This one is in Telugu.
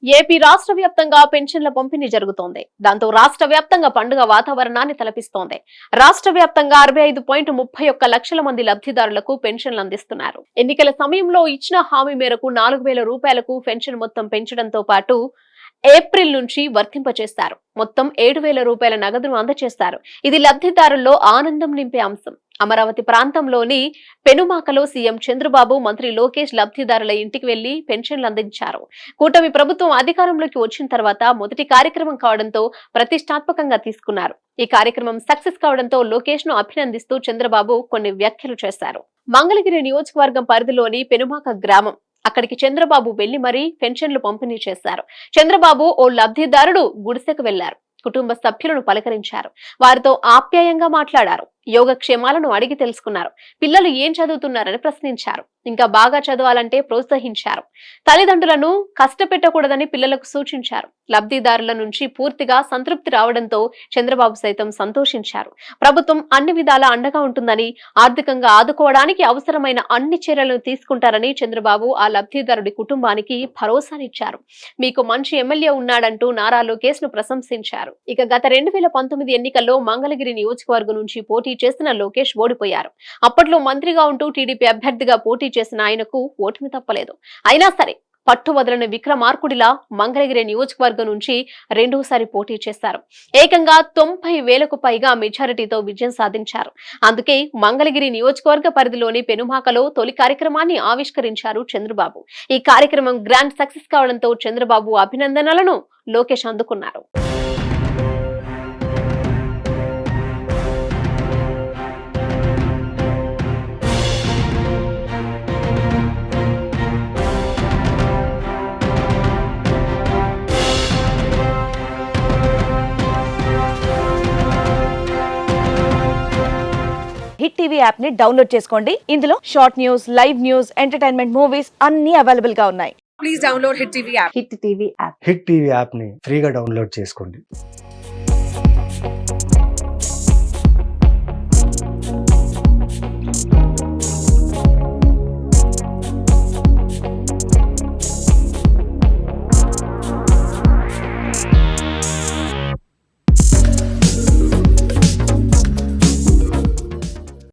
ఏపీ రాష్ట్ర వ్యాప్తంగా పెన్షన్ల పంపిణీ జరుగుతోంది. దాంతో రాష్ట్ర వ్యాప్తంగా పండుగ వాతావరణాన్ని తలపిస్తోంది. రాష్ట్ర వ్యాప్తంగా 65.31 లక్షల మంది లబ్ధిదారులకు పెన్షన్లు అందిస్తున్నారు. ఎన్నికల సమయంలో ఇచ్చిన హామీ మేరకు 4,000 రూపాయలకు పెన్షన్ మొత్తం పెంచడంతో పాటు ఏప్రిల్ నుంచి వర్తింపచేస్తారు. మొత్తం 7,000 రూపాయల నగదును అందజేస్తారు. ఇది లబ్ధిదారుల్లో ఆనందం నింపే అంశం. అమరావతి ప్రాంతంలోని పెనుమాకలో సీఎం చంద్రబాబు, మంత్రి లోకేష్ లబ్ధిదారుల ఇంటికి వెళ్లి పెన్షన్లు అందించారు. కూటమి ప్రభుత్వం అధికారంలోకి వచ్చిన తర్వాత మొదటి కార్యక్రమం కావడంతో ప్రతిష్టాత్మకంగా తీసుకున్నారు. ఈ కార్యక్రమం సక్సెస్ కావడంతో లోకేష్ ను అభినందిస్తూ చంద్రబాబు కొన్ని వ్యాఖ్యలు చేశారు. మంగళగిరి నియోజకవర్గం పరిధిలోని పెనుమాక గ్రామం అక్కడికి చంద్రబాబు వెళ్లి మరీ పెన్షన్లు పంపిణీ చేశారు. చంద్రబాబు ఓ లబ్ధిదారుడు గుడిసెకు వెళ్లారు. కుటుంబ సభ్యులను పలకరించారు. వారితో ఆప్యాయంగా మాట్లాడారు. యోగక్షేమాలను అడిగి తెలుసుకున్నారు. పిల్లలు ఏం చదువుతున్నారని ప్రశ్నించారు. ఇంకా బాగా చదవాలంటే ప్రోత్సహించారు. తల్లిదండ్రులను కష్టపెట్టకూడదని పిల్లలకు సూచించారు. లబ్ధిదారుల నుంచి పూర్తిగా సంతృప్తి రావడంతో చంద్రబాబు సైతం సంతోషించారు. ప్రభుత్వం అన్ని విధాలా అండగా ఉంటుందని, ఆర్థికంగా ఆదుకోవడానికి అవసరమైన అన్ని చర్యలను తీసుకుంటారని చంద్రబాబు ఆ లబ్ధిదారుడి కుటుంబానికి భరోసానిచ్చారు. మీకు మంచి ఎమ్మెల్యే ఉన్నాడంటూ నారా లోకేష్ ను ప్రశంసించారు. ఇక గత 2019 ఎన్నికల్లో మంగళగిరి నియోజకవర్గం నుంచి పోటీ చేసిన లోకేష్ ఓడిపోయారు. అప్పట్లో మంత్రిగా ఉంటూ టీడీపీ అభ్యర్థిగా పోటీ చేసిన ఆయనకు ఓటమి తప్పలేదు. అయినా సరే పట్టు వదలని విక్రమార్కుడిలా మంగళగిరి నియోజకవర్గం నుంచి రెండోసారి పోటీ చేశారు. ఏకంగా 90,000కు పైగా మెజారిటీతో విజయం సాధించారు. అందుకే మంగళగిరి నియోజకవర్గ పరిధిలోని పెనుమాకలో తొలి కార్యక్రమాన్ని ఆవిష్కరించారు చంద్రబాబు. ఈ కార్యక్రమం గ్రాండ్ సక్సెస్ కావడంతో చంద్రబాబు అభినందనలను లోకేష్ అందుకున్నారు. హిట్ టీవీ యాప్ ని డౌన్లోడ్ చేసుకోండి. ఇందులో short news, live news, entertainment movies అన్ని అవైలబుల్ గా ఉన్నాయి. Please download Hit TV app. Hit TV app. Hit TV యాప్ని ఫ్రీగా డౌన్లోడ్ చేసుకోండి.